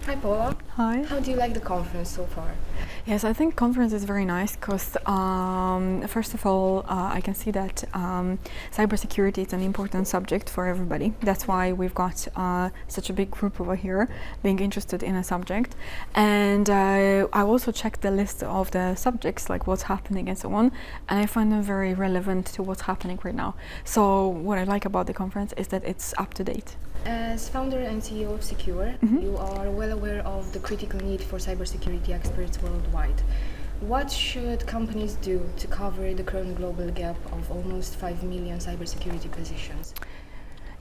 Hi Paula. Hi. How do you like the conference so far? Yes, I think conference is very nice because first of all, I can see that cybersecurity is an important subject for everybody. That's why we've got such a big group over here being interested in a subject. And I also checked the list of the subjects, like what's happening and so on, and I find them very relevant to what's happening right now. So what I like about the conference is that it's up to date. As founder and CEO of Secure, you are well aware of the critical need for cybersecurity experts worldwide. What should companies do to cover the current global gap of almost 5 million cybersecurity positions?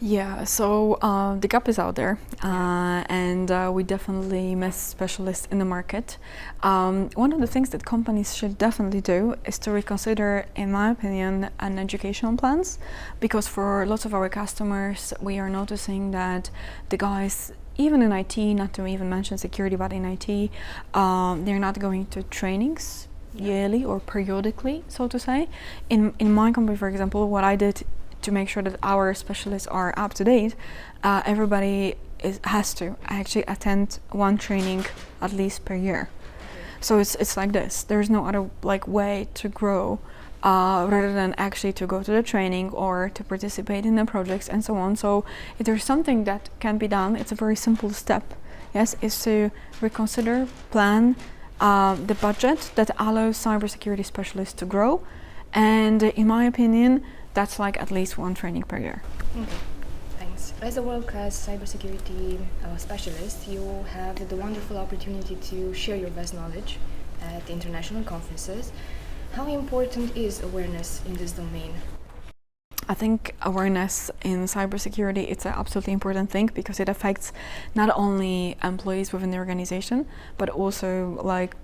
Yeah, so the gap is out there, and we definitely miss specialists in the market. One of the things that companies should definitely do is to reconsider, in my opinion, an educational plans, because for lots of our customers, we are noticing that the guys, even in IT, not to even mention security, but in IT, they're not going to trainings yearly or periodically, so to say. In my company, for example, what I did to make sure that our specialists are up to date, everybody has to actually attend one training at least per year. So it's like this. There's no other way to grow rather than actually to go to the training or to participate in the projects and so on. So if there's something that can be done, it's a very simple step. Yes, is to reconsider, plan the budget that allows cybersecurity specialists to grow, and in my opinion, that's like at least one training per year. Okay, thanks. As a world-class cybersecurity specialist, you have the wonderful opportunity to share your best knowledge at international conferences. How important is awareness in this domain? I think awareness in cybersecurity, it's an absolutely important thing because it affects not only employees within the organization, but also like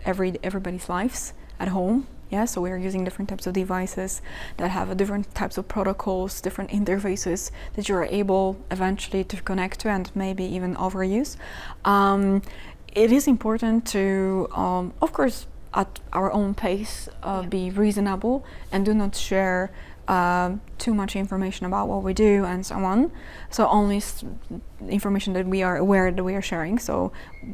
everybody's lives at home. Yeah, so we are using different types of devices that have different types of protocols, different interfaces that you are able eventually to connect to and maybe even overuse. It is important to, of course, at our own pace, be reasonable and do not share too much information about what we do and so on. So only information that we are aware that we are sharing. So,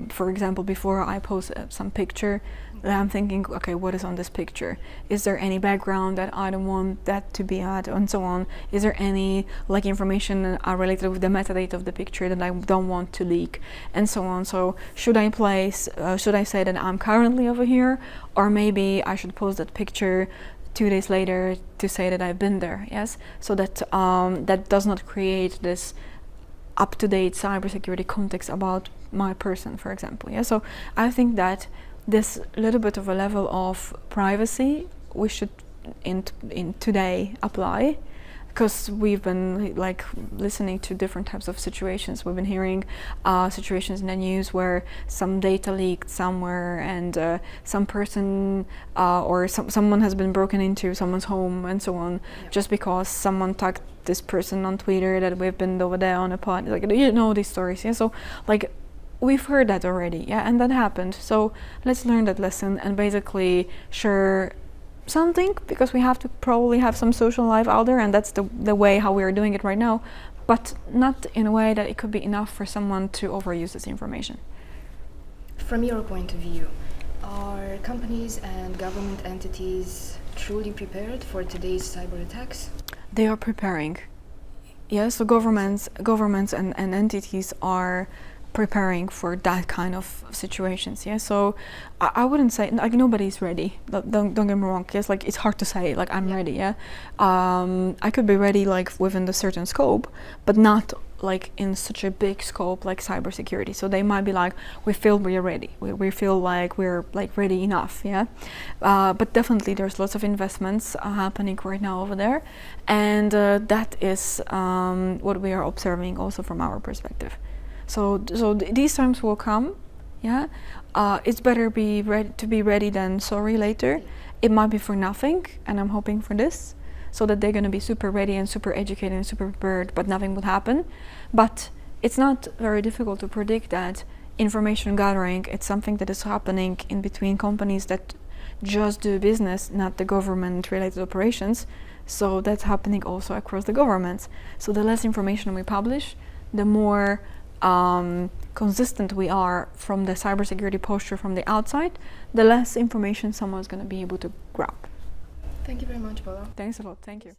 for example, before I post some picture, I'm thinking, okay, what is on this picture? Is there any background that I don't want that to be at, and so on? Is there any information related with the metadata of the picture that I don't want to leak, and so on? So should I say that I'm currently over here, or maybe I should post that picture 2 days later to say that I've been there? Yes, so that that does not create this up-to-date cybersecurity context about my person, for example. Yeah, so I think that this little bit of a level of privacy we should in today apply, because we've been listening to different types of situations. We've been hearing situations in the news where some data leaked somewhere, and some person or someone has been broken into someone's home and so on, just because someone tagged this person on Twitter that we've been over there on a pod. These stories. Yeah, so we've heard that already, yeah, and that happened. So let's learn that lesson and basically share something, because we have to probably have some social life out there, and that's the way how we are doing it right now, but not in a way that it could be enough for someone to overuse this information. From your point of view, are companies and government entities truly prepared for today's cyber attacks? They are preparing. Yeah, so governments and entities are preparing for that kind of situations. Yeah, so I wouldn't say nobody's ready. Don't get me wrong. Yes, it's hard to say I'm ready. Yeah, I could be ready within the certain scope, but not in such a big scope like cybersecurity. So they might be we feel we're ready. We feel like we're ready enough. Yeah, but definitely there's lots of investments happening right now over there, and that is what we are observing also from our perspective. So these times will come. Yeah, it's better to be ready than sorry later. It might be for nothing, and I'm hoping for this, so that they're going to be super ready and super educated and super prepared, but nothing will happen. But it's not very difficult to predict that information gathering, it's something that is happening in between companies that just do business, not the government related operations. So that's happening also across the governments. So the less information we publish, the more consistent we are from the cybersecurity posture from the outside, the less information someone's going to be able to grab. Thank you very much, Paula. Thanks a lot. Thank you.